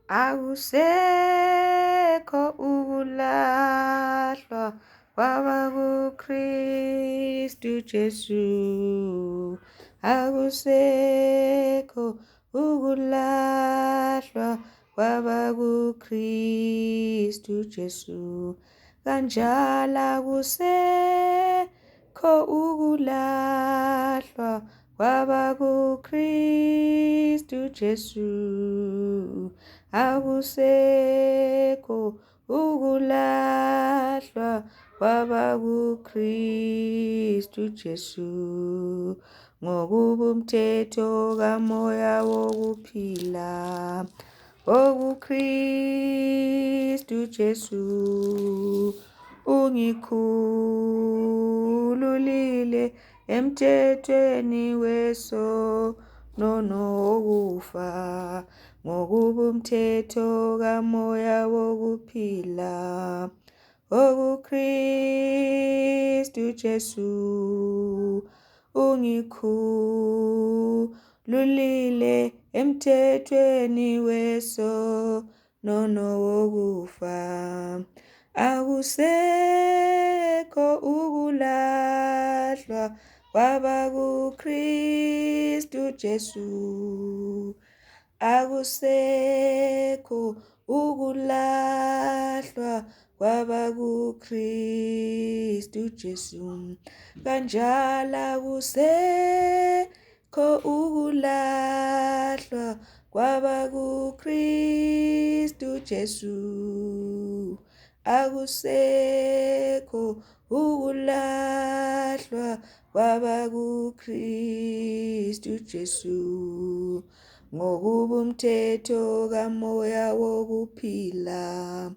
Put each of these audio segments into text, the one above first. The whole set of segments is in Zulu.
Akusekho ukulahlwa kwabakuKristu Jesu. Akusekho ukulahlwa kwabakuKristu Jesu. Kanjalo akusekho ukulahlwa kwabakuKristu Jesu. Akusekho ukulahlwa kwabakuKristu Jesu. Ngokuba umthetho kaMoya wokuphila wokuKristu Jesu ungikhululile emthethweni wesono nowokufa. Ngokuba umthetho kaMoya wokuphila wokuKristu Jesu ungikhululile emthethweni wesono nowokufa. Akusekho ukulahlwa kwabakuKristu Jesu. Akusekho ukulahlwa kwabakuKristu Jesu. Kanjalo akusekho ukulahlwa kwabakuKristu Jesu. Akusekho ukulahlwa kwabakuKristu Jesu. Ngokuba umthetho kaMoya wokuphila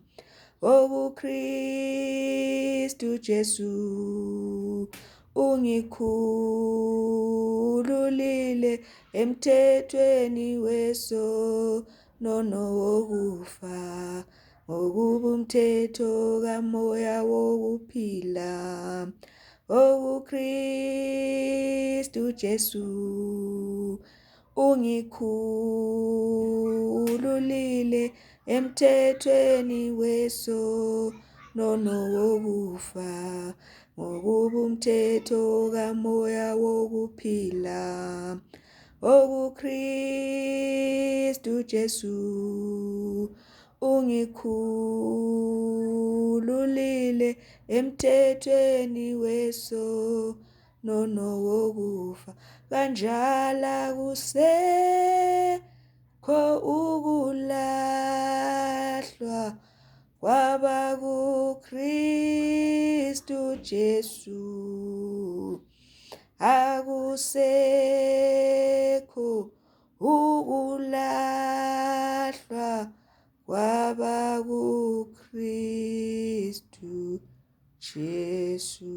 wokuKristu Jesu ungikhululile emthethweni wesono nowokufa. Ngokuba umthetho kaMoya wokuphila wokuKristu Jesu ungikhululile emthethweni wesono nowokufa. Ngokuba umthetho kaMoya wokuphila wokuKristu Jesu ungikhululile emthethweni wesono nowokufa. Kanjalo akusekho ukulahlwa kwabakuKristu Jesu. Akusekho ukulahlwa kwabakuKristu Jesu.